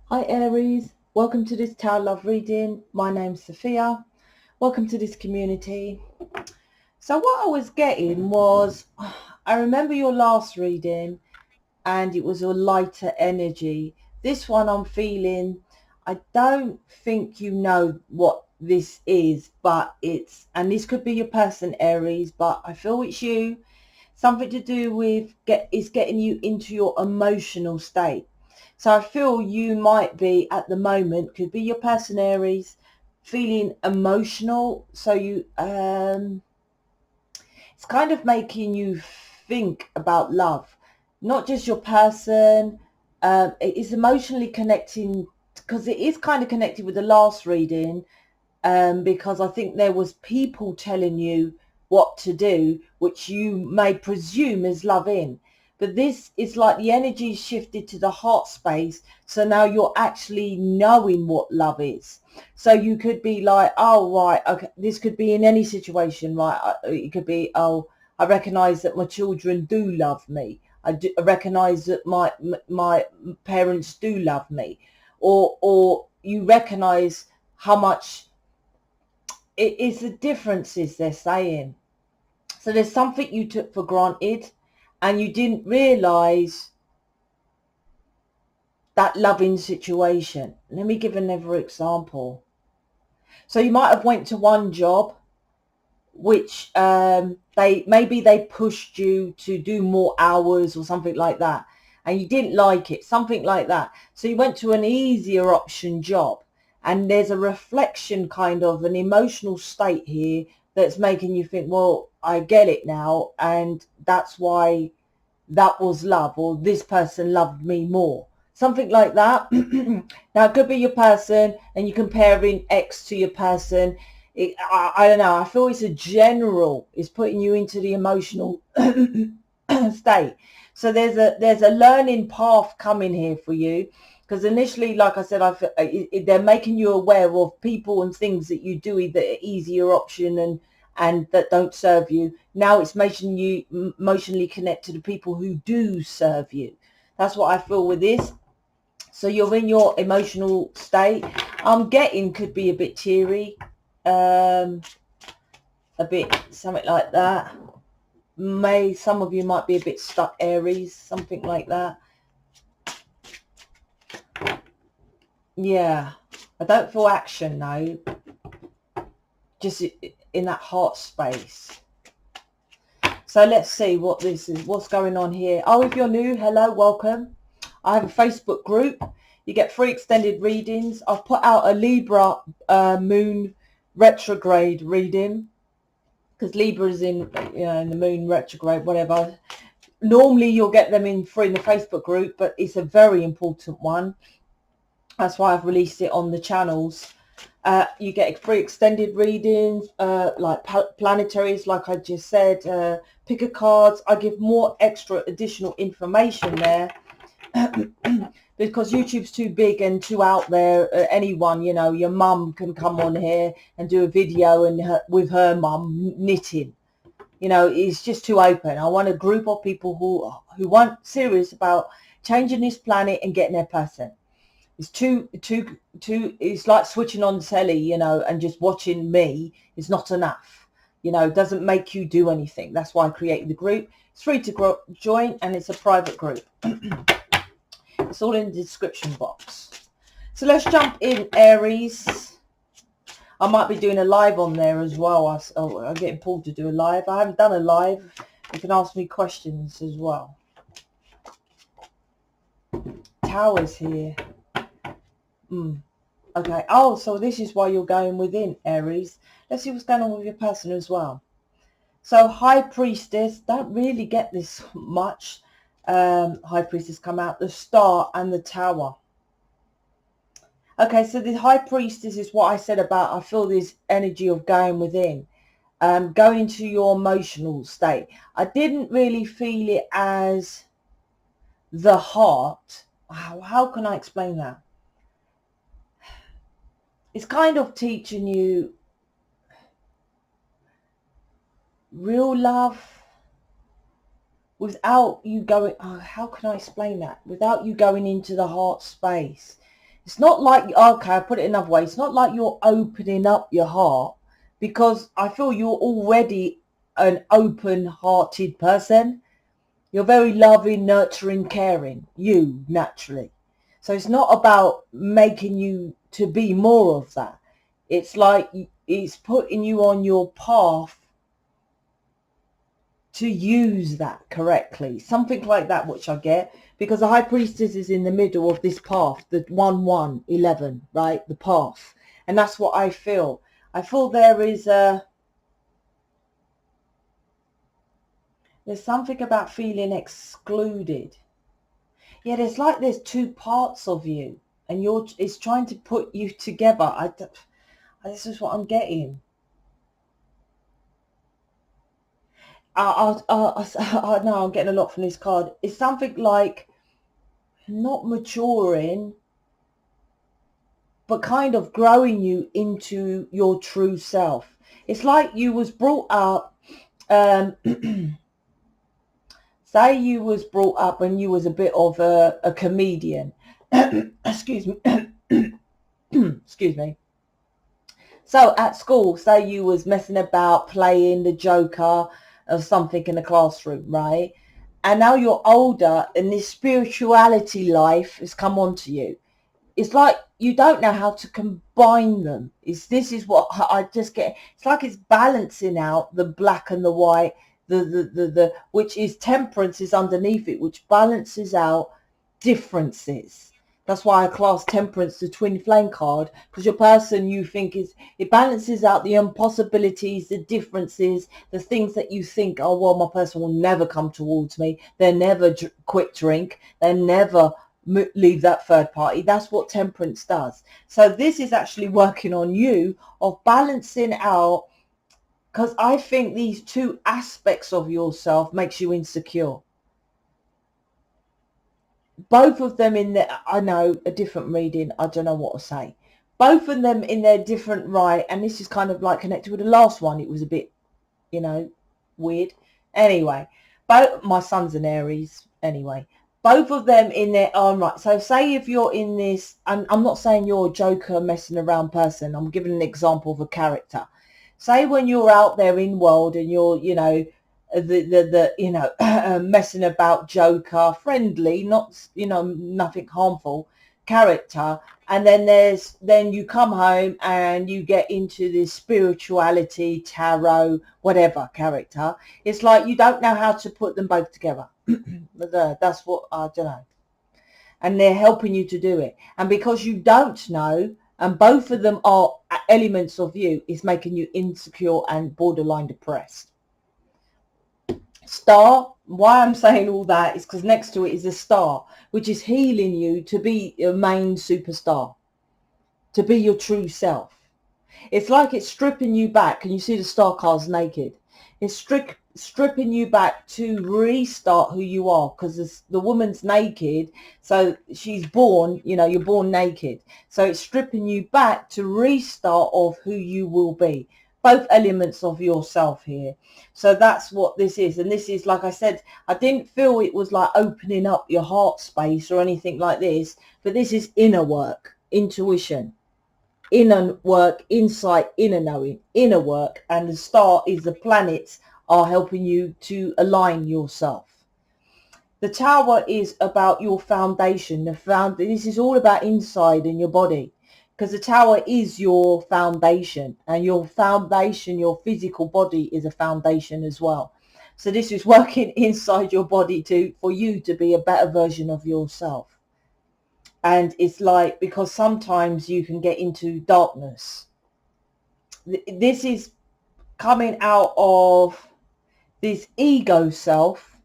Hi Aries, welcome to this Tower Love reading. My name's Sophia. Welcome to this community. So what I was getting was, I remember your last reading and it was a lighter energy. This one I'm feeling, I don't think you know what this is, but and this could be your person Aries, but I feel it's you. Something to do with getting you into your emotional state. So I feel you might be at the moment, could be your person Aries, feeling emotional. So it's kind of making you think about love, not just your person. It is emotionally connecting because it is kind of connected with the last reading, because I think there was people telling you what to do, which you may presume is love in. But this is like the energy shifted to the heart space. So now you're actually knowing what love is. So you could be like, oh, right, okay, this could be in any situation, right? It could be, oh, I recognize that my children do love me. I recognize that my parents do love me. Or you recognize how much it is the differences they're saying. So there's something you took for granted and you didn't realize that loving situation. Let me give another example. So you might have went to one job which they pushed you to do more hours or something like that, and you didn't like it, something like that. So you went to an easier option job, and there's a reflection, kind of an emotional state here that's making you think, well, I get it now, and that's why that was love, or this person loved me more, something like that. Now it could be your person and you're comparing X to your person. I don't know, I feel it's a general, it's putting you into the emotional state. So there's a learning path coming here for you, because initially, like I said, they're making you aware of people and things that you do, either easier option and that don't serve you. Now it's making you emotionally connect to the people who do serve you. That's what I feel with this. So you're in your emotional state. I'm getting could be a bit teary, a bit something like that. Some of you might be a bit stuck, Aries, something like that. Yeah, I don't feel action though, just in that heart space. So let's see what this is, what's going on here. Oh, if you're new, hello, welcome. I have a Facebook group. You get free extended readings. I've put out a Libra moon retrograde reading, because Libra is in the moon retrograde, whatever. Normally you'll get them in free in the Facebook group, but it's a very important one. That's why I've released it on the channels. You get free extended readings, like planetaries, like I just said, picker cards. I give more extra additional information there because YouTube's too big and too out there. Anyone, your mum can come on here and do a video with her mum knitting. It's just too open. I want a group of people who want serious about changing this planet and getting their person. It's too it's like switching on telly, and just watching me is not enough. It doesn't make you do anything. That's why I created the group. It's free to join, and it's a private group. It's all in the description box. So let's jump in, Aries. I might be doing a live on there as well. I'm getting pulled to do a live. I haven't done a live. You can ask me questions as well. Towers here. Okay. Oh, so this is why you're going within, Aries. Let's see what's going on with your person as well. So High Priestess, don't really get this much. High Priestess come out, the Star and the Tower. Okay, so the High Priestess is what I said about, I feel this energy of going within, going into your emotional state. I didn't really feel it as the heart. How can I explain that? It's kind of teaching you real love without you going, how can I explain that? Without you going into the heart space. It's not like, okay, I put it another way. It's not like you're opening up your heart, because I feel you're already an open-hearted person. You're very loving, nurturing, caring, you naturally. So it's not about making you to be more of that. It's like it's putting you on your path to use that correctly. Something like that, which I get, because the High Priestess is in the middle of this path, the 1-1-11, right? The path. And that's what I feel. I feel there's something about feeling excluded. Yeah, there's two parts of you, and it's trying to put you together. This is what I'm getting. I know I'm getting a lot from this card. It's something like not maturing, but kind of growing you into your true self. It's like you was brought up, say you was brought up and you was a bit of a comedian. Excuse me. Excuse me. So at school, say you was messing about playing the Joker or something in the classroom, right? And now you're older and this spirituality life has come onto you. It's like you don't know how to combine them. This is what I just get. It's like it's balancing out the black and the white, the which is temperance is underneath it, which balances out differences. That's why I class temperance the twin flame card, because your person you think it balances out the impossibilities, the differences, the things that you think, oh, well, my person will never come towards me. They'll never quit drink. They'll never leave that third party. That's what temperance does. So this is actually working on you of balancing out, because I think these two aspects of yourself makes you insecure. Both of them in there, I know a different reading, I don't know what to say. Both of them in their different right, and this is kind of like connected with the last one. It was a bit, weird. Anyway, both my son's an Aries. Anyway, both of them in their own right. So say if you're in this, and I'm not saying you're a joker messing around person. I'm giving an example of a character. Say when you're out there in world and you're, messing about joker, friendly, not, nothing harmful character, and then you come home and you get into this spirituality, tarot, whatever character. It's like you don't know how to put them both together. That's what I don't know, and they're helping you to do it. And because you don't know, and both of them are elements of you, is making you insecure and borderline depressed. Star, why I'm saying all that is because next to it is a star, which is healing you to be your main superstar, to be your true self. It's like it's stripping you back, and you see the star cards naked. It's stripping you back to restart who you are, because the woman's naked, so she's born, you're born naked. So it's stripping you back to restart of who you will be. Both elements of yourself here. So that's what this is. And this is, like I said, I didn't feel it was like opening up your heart space or anything like this, but this is inner work, intuition, inner work, insight, inner knowing, inner work. And the star is the planets are helping you to align yourself. The tower is about your foundation. This is all about inside in your body, because the tower is your foundation, and your foundation, your physical body, is a foundation as well. So this is working inside your body for you to be a better version of yourself. And it's like, because sometimes you can get into darkness. This is coming out of this ego self.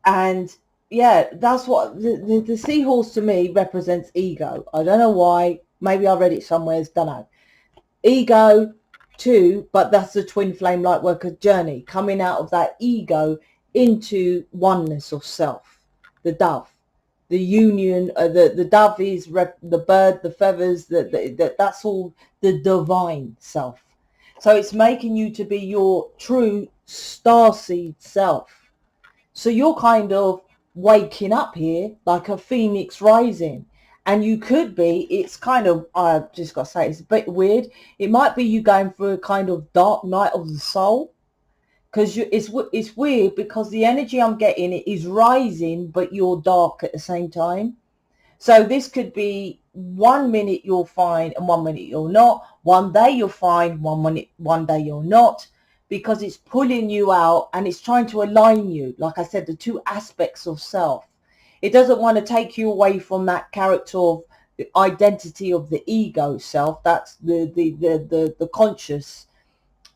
And yeah, that's what the seahorse to me represents. Ego. I don't know why. Maybe I read it somewhere. Don't know. Ego too, but that's the twin flame light worker journey, coming out of that ego into oneness of self. The dove, the union. The dove is the bird, the feathers. That's all the divine self. So it's making you to be your true starseed self. So you're kind of waking up here like a phoenix rising, And you could be, it's kind of, I just got to say, it's a bit weird. It might be you going through a kind of dark night of the soul. Because it's weird, because the energy I'm getting is rising, but you're dark at the same time. So this could be 1 minute you're fine and 1 minute you're not. One day you're fine, 1 day you're not, because it's pulling you out and it's trying to align you. Like I said, the two aspects of self. It doesn't want to take you away from that character of the identity of the ego self. That's the conscious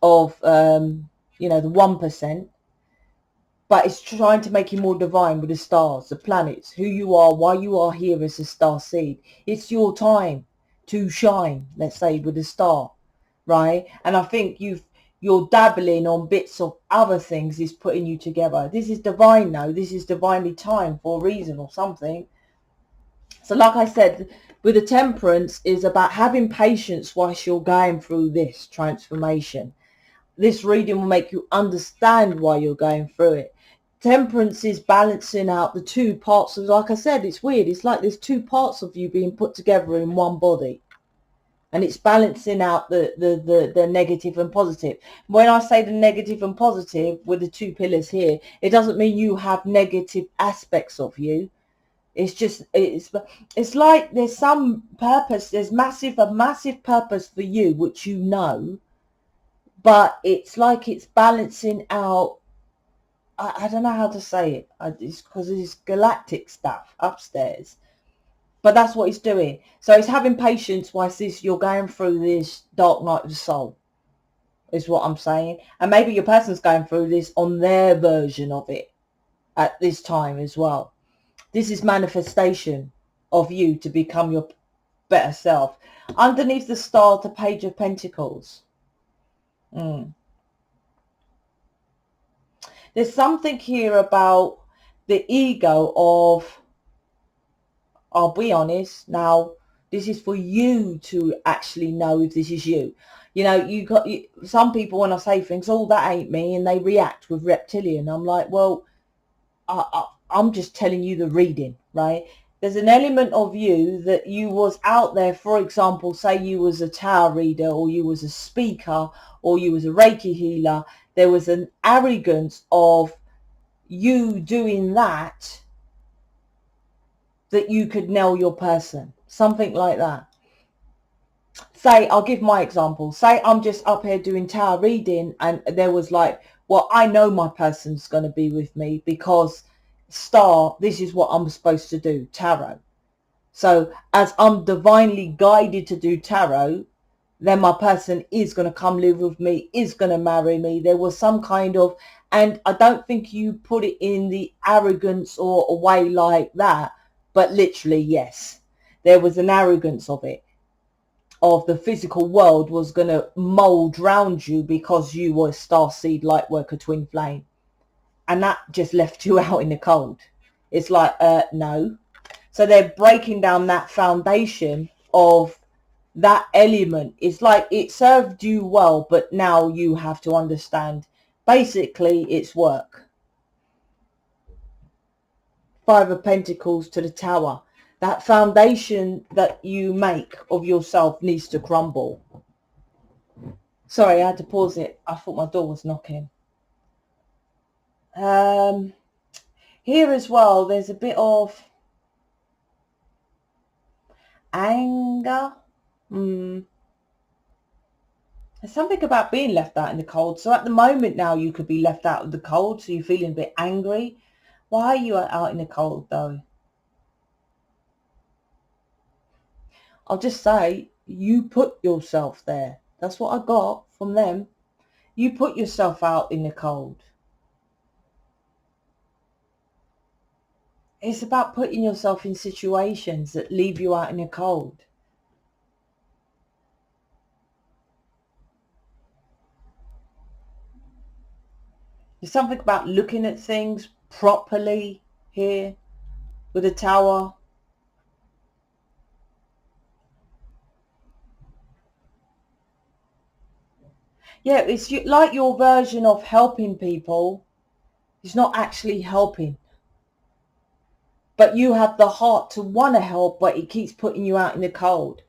of, you know, the 1%. But it's trying to make you more divine with the stars, the planets, who you are, why you are here as a star seed. It's your time to shine, let's say, with a star, right? And I think you're dabbling on bits of other things is putting you together. This is divine now. This is divinely timed for a reason or something. So like I said, with the temperance is about having patience whilst you're going through this transformation. This reading will make you understand why you're going through it. Temperance is balancing out the two parts of, like I said, it's weird. It's like there's two parts of you being put together in one body. And it's balancing out the negative and positive. When I say the negative and positive with the two pillars here, it doesn't mean you have negative aspects of you. It's just, it's like there's some purpose. There's a massive purpose for you, which you know. But it's like it's balancing out. I don't know how to say it. It's because it's galactic stuff upstairs. But that's what it's doing. So it's having patience whilst you're going through this dark night of the soul, is what I'm saying. And maybe your person's going through this on their version of it at this time as well. This is manifestation of you to become your better self. Underneath the star, the Page of Pentacles. There's something here about the ego of, I'll be honest, now this is for you to actually know if this is you. You know, some people, when I say things, oh, that ain't me, and they react with reptilian. I'm like, well, I'm just telling you the reading, right? There's an element of you that you was out there, for example, say you was a tarot reader, or you was a speaker, or you was a Reiki healer. There was an arrogance of you doing that you could nail your person, something like that. Say, I'll give my example. Say I'm just up here doing tarot reading, and there was like, well, I know my person's going to be with me because star, this is what I'm supposed to do, tarot. So as I'm divinely guided to do tarot, then my person is going to come live with me, is going to marry me. There was some kind of, and I don't think you put it in the arrogance or a way like that, but literally, yes, there was an arrogance of it, of the physical world was going to mold around you because you were starseed, lightworker, twin flame. And that just left you out in the cold. It's like, no. So they're breaking down that foundation of that element. It's like it served you well, but now you have to understand, basically, it's work. Five of Pentacles to the Tower. That foundation that you make of yourself needs to crumble. Sorry, I had to pause it. I thought my door was knocking. Here as well, there's a bit of anger. There's something about being left out in the cold. So at the moment now, you could be left out of the cold, so you're feeling a bit angry. Why are you out in the cold, though? I'll just say, you put yourself there. That's what I got from them. You put yourself out in the cold. It's about putting yourself in situations that leave you out in the cold. There's something about looking at things properly here with a tower. Yeah, it's like your version of helping people is not actually helping. but you have the heart to want to help, but it keeps putting you out in the cold.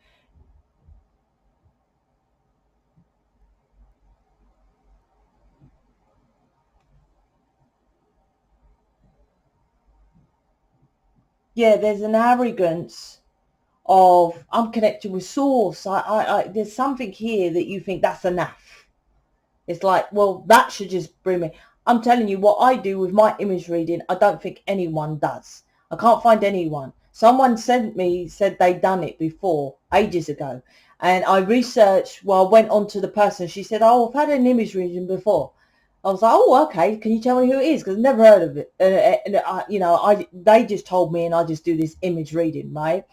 Yeah, there's an arrogance of, I'm connected with source. There's something here that you think that's enough. It's like, well, that should just bring me. I'm telling you, what I do with my image reading, I don't think anyone does. I can't find anyone. Someone said they'd done it before, ages ago. And I researched, well, I went on to the person. She said, oh, I've had an image reading before. I was like, oh, okay. Can you tell me who it is? Because I've never heard of it. They just told me, and I just do this image reading, right?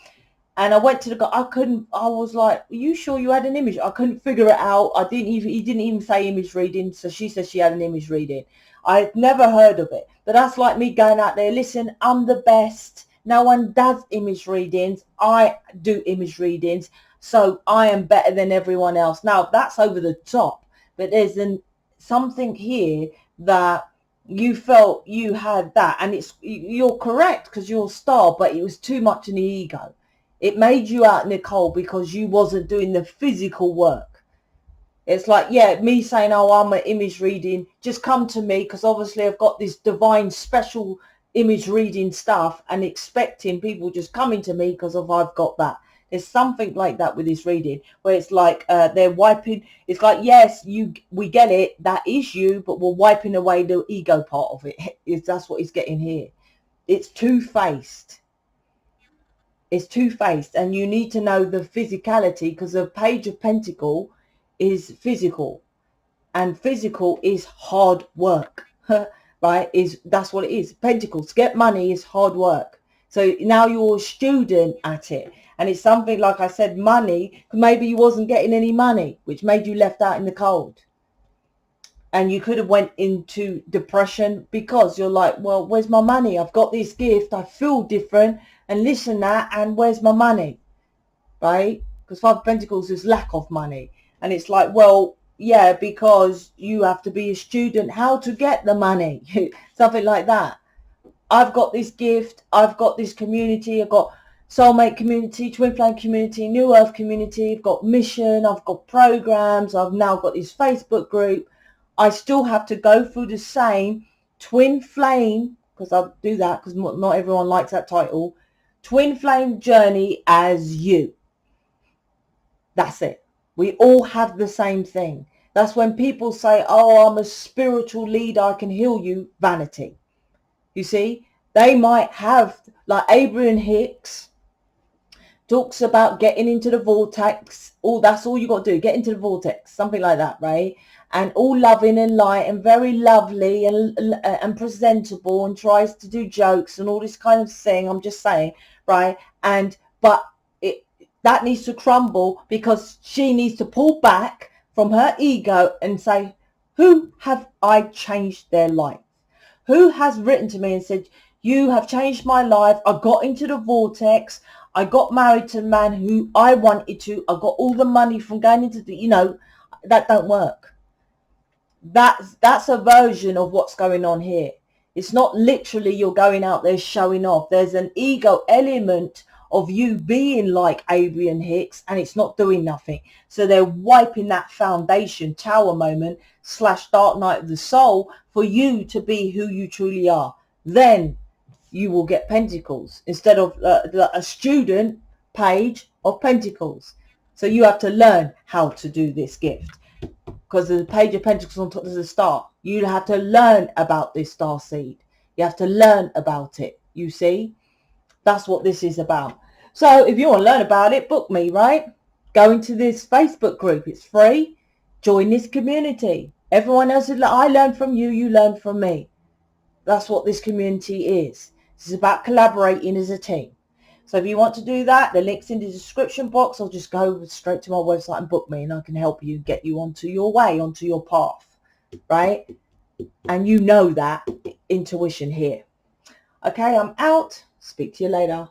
And I went to the guy. I was like, are you sure you had an image? I couldn't figure it out. He didn't even say image reading. So she said she had an image reading. I'd never heard of it. But that's like me going out there. Listen, I'm the best. No one does image readings. I do image readings. So I am better than everyone else. Now that's over the top. But there's something here that you felt you had that. And you're correct because you're a star. But it was too much in the ego. It made you out in the cold because you wasn't doing the physical work. It's like, yeah, me saying, oh, I'm an image reading, just come to me because obviously I've got this divine special image reading stuff, and expecting people just coming to me because I've got that. There's something like that with this reading where it's like they're wiping. It's like, yes, we get it. That is you, but we're wiping away the ego part of it. That's what it's getting here. It's two-faced. It's two-faced, and you need to know the physicality, because the Page of Pentacle is physical, and physical is hard work. Right? That's what it is. Pentacles, to get money is hard work. So now you're a student at it, and it's something like I said, money. Maybe you wasn't getting any money, which made you left out in the cold, and you could have went into depression because you're like, well, where's my money? I've got this gift, I feel different, and listen that, and where's my money? Right? Because Five of Pentacles is lack of money, and it's like, well, yeah, because you have to be a student how to get the money. Something like that. I've got this gift, I've got this community, I've got soulmate community, twin flame community, new earth community, I've got mission, I've got programs, I've now got this Facebook group. I still have to go through the same twin flame, because I'll do that because not everyone likes that title, twin flame journey as you. That's it. We all have the same thing. That's when people say, oh, I'm a spiritual leader, I can heal you. Vanity. You see, they might have, like Abraham Hicks talks about getting into the vortex. That's all you got to do. Get into the vortex. Something like that, right? And all loving and light and very lovely and presentable, and tries to do jokes and all this kind of thing. I'm just saying, right? But that needs to crumble, because she needs to pull back from her ego and say, who have I changed their life? Who has written to me and said, you have changed my life. I got into the vortex. I got married to a man who I wanted to. I got all the money from going into that don't work. That's a version of what's going on here. It's not literally you're going out there showing off. There's an ego element of you being like Abraham Hicks, and it's not doing nothing. So they're wiping that foundation tower moment / dark night of the soul for you to be who you truly are. Then you will get pentacles instead of a student page of pentacles. So you have to learn how to do this gift, because the Page of Pentacles on top is a star. You have to learn about this star seed. You have to learn about it. You see, that's what this is about. So if you want to learn about it, book me, right? Go into this Facebook group. It's free. Join this community. Everyone else, I learn from you, you learn from me. That's what this community is. This is about collaborating as a team. So if you want to do that, the link's in the description box, or just go straight to my website and book me, and I can help you get you onto your way, onto your path, right? And you know that intuition here. Okay, I'm out. Speak to you later.